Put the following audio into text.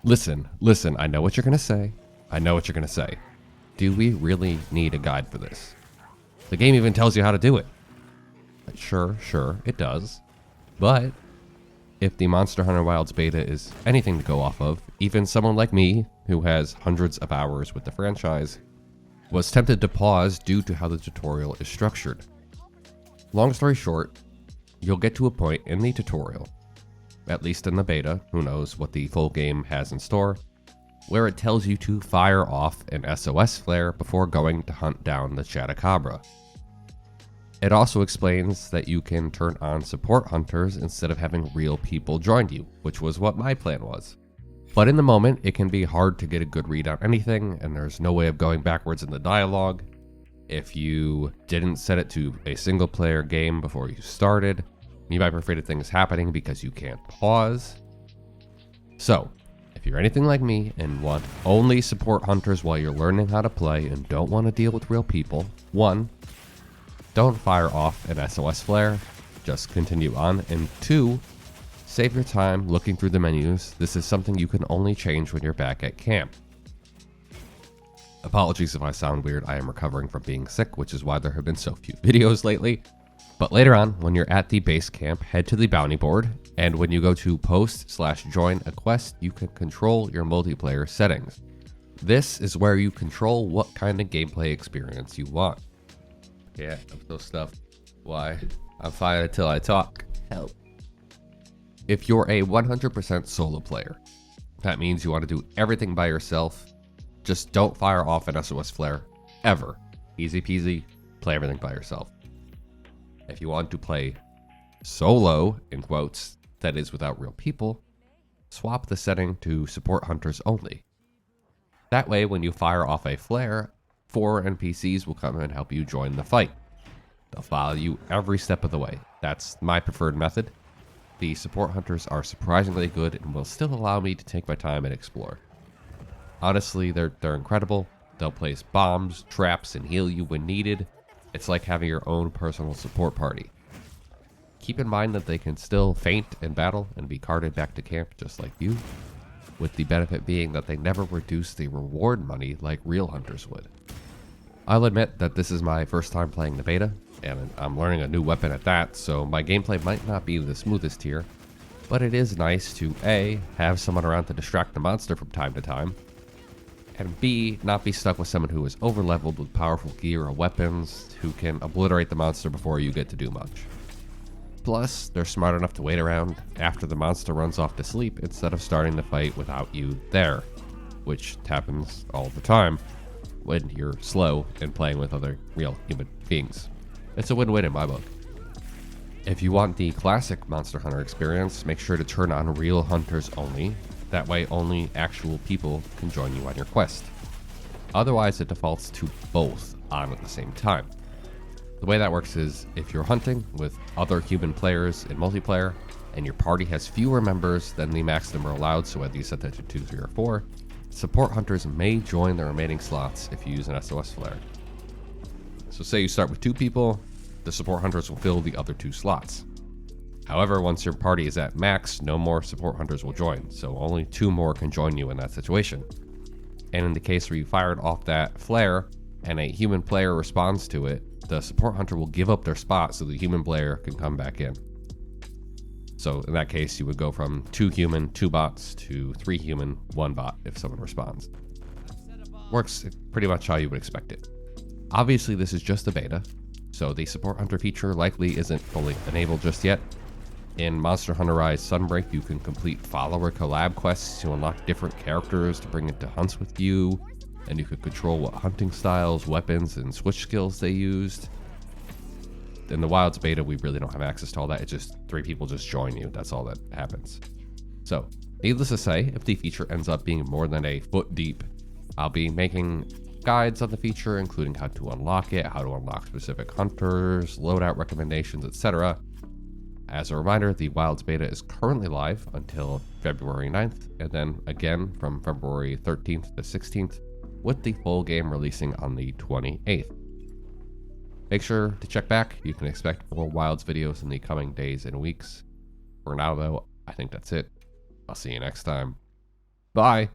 Listen, I know what you're gonna say. Do we really need a guide for this? The game even tells you how to do it. Sure, it does. But if the Monster Hunter Wilds beta is anything to go off of, even someone like me, who has hundreds of hours with the franchise, was tempted to pause due to how the tutorial is structured. Long story short, you'll get to a point in the tutorial, at least in the beta, who knows what the full game has in store, where it tells you to fire off an SOS flare before going to hunt down the Chatacabra. It also explains that you can turn on support hunters instead of having real people join you, which was what my plan was. But in the moment, it can be hard to get a good read on anything, and there's no way of going backwards in the dialogue. If you didn't set it to a single player game before you started, you might be afraid of things happening because you can't pause. So, if you're anything like me and want only support hunters while you're learning how to play and don't want to deal with real people, 1, don't fire off an SOS flare, just continue on, and 2, save your time looking through the menus. This is something you can only change when you're back at camp. Apologies if I sound weird, I am recovering from being sick, which is why there have been so few videos lately. But later on, when you're at the base camp, head to the bounty board, and when you go to post/join a quest, you can control your multiplayer settings. This is where you control what kind of gameplay experience you want. Yeah, I'm so stuffed. Why? I'm fine until I talk. Help. If you're a 100% solo player, that means you want to do everything by yourself. Just don't fire off an SOS flare, ever. Easy peasy, play everything by yourself. If you want to play solo, in quotes, that is without real people, swap the setting to support hunters only. That way, when you fire off a flare, 4 NPCs will come and help you join the fight. They'll follow you every step of the way. That's my preferred method. The support hunters are surprisingly good and will still allow me to take my time and explore. Honestly, they're incredible. They'll place bombs, traps, and heal you when needed. It's like having your own personal support party. Keep in mind that they can still faint in battle and be carted back to camp just like you, with the benefit being that they never reduce the reward money like real hunters would. I'll admit that this is my first time playing the beta, and I'm learning a new weapon at that, so my gameplay might not be the smoothest here, but it is nice to A, have someone around to distract the monster from time to time, and B, not be stuck with someone who is over-leveled with powerful gear or weapons who can obliterate the monster before you get to do much. Plus, they're smart enough to wait around after the monster runs off to sleep instead of starting the fight without you there, which happens all the time when you're slow and playing with other real human beings. It's a win-win in my book. If you want the classic Monster Hunter experience, make sure to turn on real hunters only. That way only actual people can join you on your quest. Otherwise, it defaults to both on at the same time. The way that works is, if you're hunting with other human players in multiplayer, and your party has fewer members than the max number allowed, so whether you set that to 2, 3, or 4, support hunters may join the remaining slots if you use an SOS flare. So say you start with 2 people, the support hunters will fill the other 2 slots. However, once your party is at max, no more support hunters will join, so only 2 more can join you in that situation. And in the case where you fired off that flare, and a human player responds to it, the support hunter will give up their spot so the human player can come back in. So in that case, you would go from 2 human, 2 bots to 3 human, 1 bot if someone responds. Works pretty much how you would expect it. Obviously, this is just a beta, so the support hunter feature likely isn't fully enabled just yet. In Monster Hunter Rise Sunbreak, you can complete follower collab quests to unlock different characters to bring into hunts with you, and you could control what hunting styles, weapons, and switch skills they used. In the Wilds beta, we really don't have access to all that. It's just 3 people just join you. That's all that happens. So, needless to say, if the feature ends up being more than a foot deep, I'll be making guides on the feature, including how to unlock it, how to unlock specific hunters, loadout recommendations, etc. As a reminder, the Wilds beta is currently live until February 9th, and then again from February 13th to 16th, with the full game releasing on the 28th. Make sure to check back. You can expect more Wilds videos in the coming days and weeks. For now, though, I think that's it. I'll see you next time. Bye.